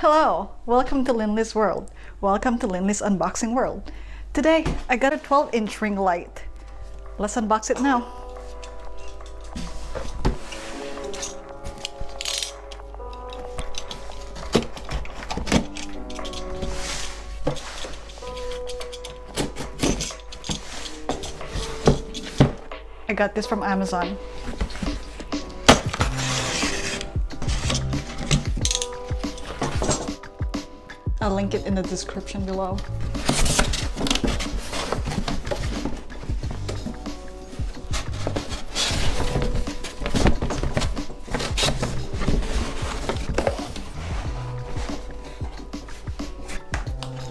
Hello, welcome to Linley's World. Welcome to Linley's Unboxing World. Today, I got a 12-inch ring light. Let's unbox it now. I got this from Amazon. I'll link it in the description below.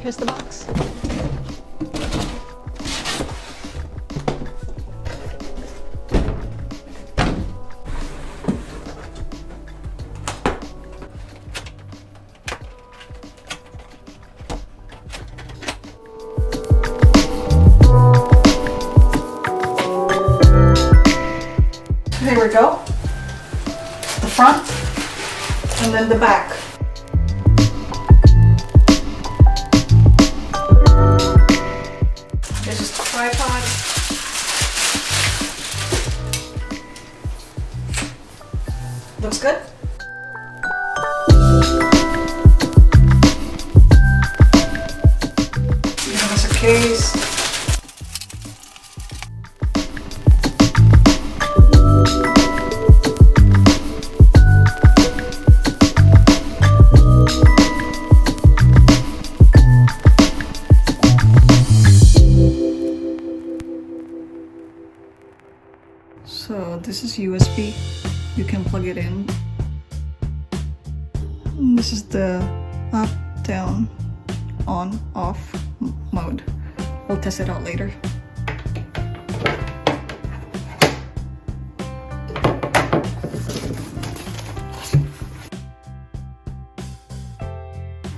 Here's the box. Here we go. The front and then the back. This is the tripod. Looks good. It has a case. So this is USB, you can plug it in. And this is the up, down, on, off mode. We'll test it out later.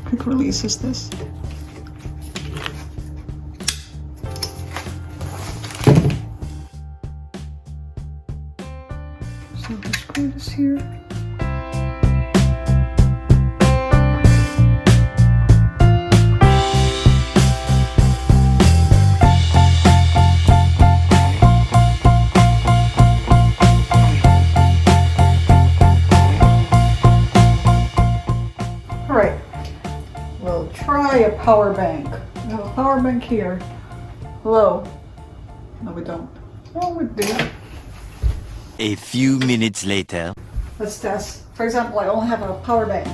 Quick release is this. So the screw is here. Alright, we'll try a power bank. We have a power bank here. Hello. No, we don't. Oh, we do. A few minutes later. Let's test. For example, I only have a power bank.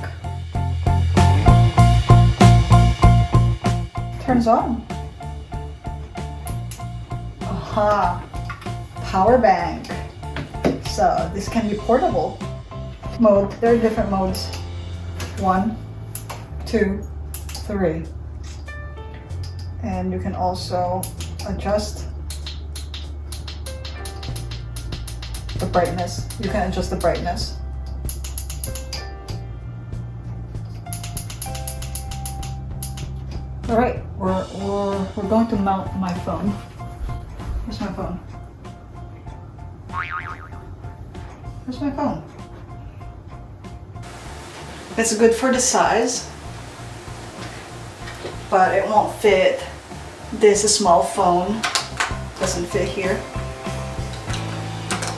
Turns on. Aha! Power bank. So this can be portable. Mode. There are different modes. 1, 2, 3. And you can also adjust the brightness. You can adjust the brightness. All right, we're going to mount my phone. Where's my phone? Where's my phone? It's good for the size, but it won't fit. This small phone doesn't fit here,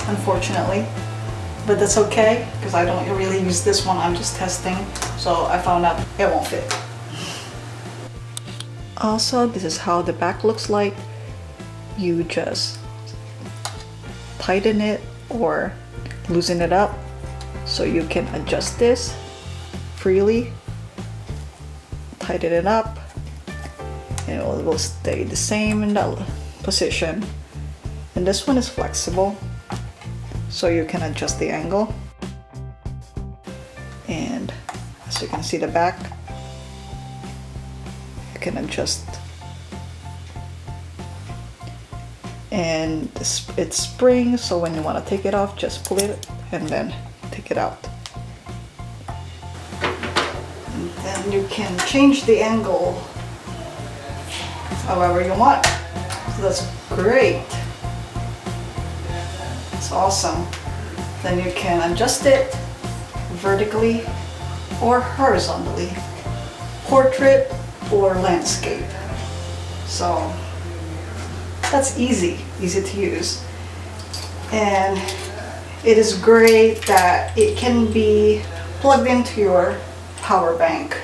unfortunately, but that's okay because I don't really use this one. I'm just testing, so I found out it won't fit. Also, this is how the back looks like. You just tighten it or loosen it up so you can adjust this freely. Tighten it up and it will stay the same in that position. And this one is flexible, so you can adjust the angle. And as you can see, the back, you can adjust. And it's spring, so when you want to take it off, just pull it and then take it out. And then you can change the angle however you want. So that's great. It's awesome. Then you can adjust it vertically or horizontally, portrait or landscape. So that's easy to use. And it is great that it can be plugged into your power bank.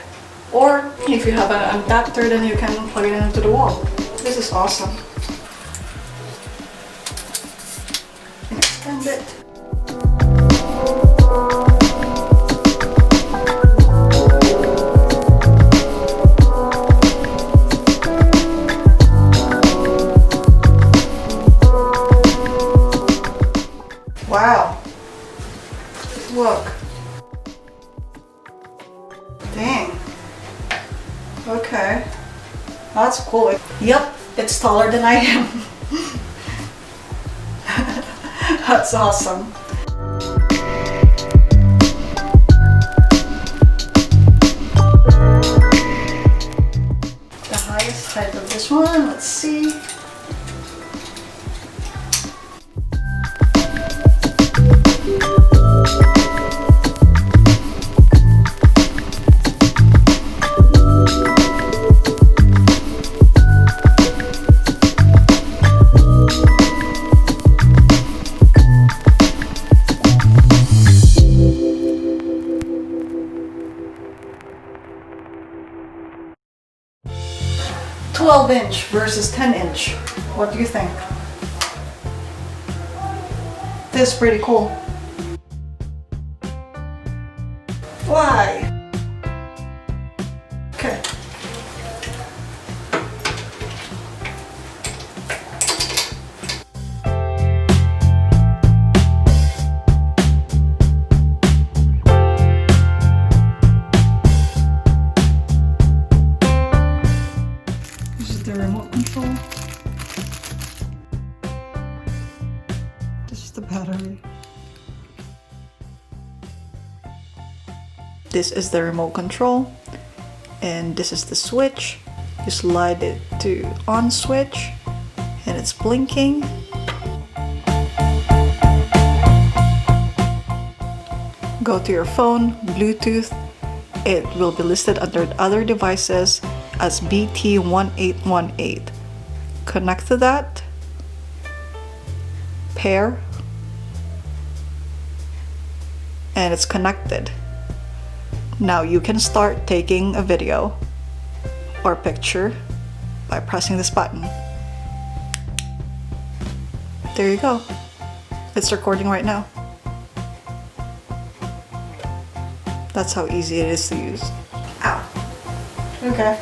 Or if you have an adapter, then you can plug it into the wall. This is awesome. And extend it. Wow. Look. Dang. Okay. That's cool. Yep, it's taller than I am. That's awesome. The highest height of this one, let's see. "12" versus 10". What do you think? This is pretty cool. Why? Okay. This is the remote control. This is the battery. This is the remote control, and this is the switch. You slide it to on switch, and it's blinking. Go to your phone, Bluetooth. It will be listed under other devices as BT1818. Connect to that. Pair. And it's connected. Now you can start taking a video or picture by pressing this button. There you go. It's recording right now. That's how easy it is to use. Ow. Okay.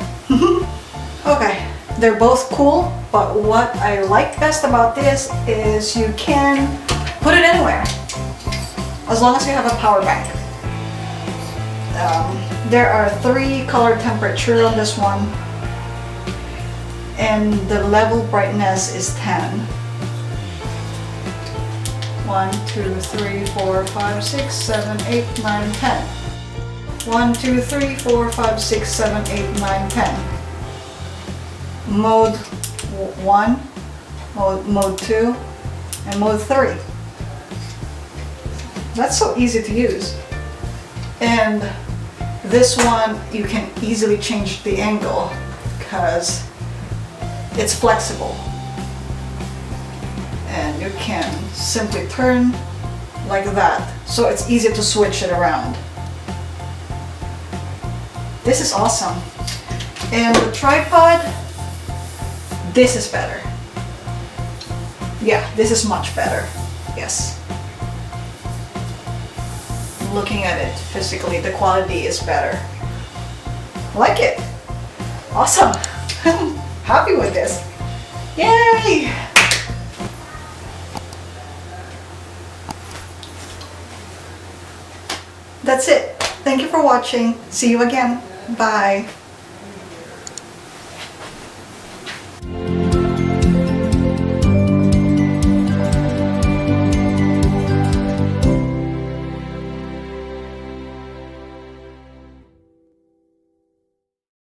Okay. They're both cool, but what I like best about this is you can put it anywhere, as long as you have a power bank. There are 3 color temperature on this one, and the level brightness is 10. 1, 2, 3, 4, 5, 6, 7, 8, 9, 10. 1, 2, 3, 4, 5, 6, 7, 8, 9, 10. Mode 1, mode 2, and mode 3. That's so easy to use. And this one, you can easily change the angle because it's flexible. And you can simply turn like that. So it's easy to switch it around. This is awesome. And the tripod, this is better. Yeah, this is much better. Yes. Looking at it physically, the quality is better. I like it. Awesome. Happy with this. Yay! That's it. Thank you for watching. See you again. Bye.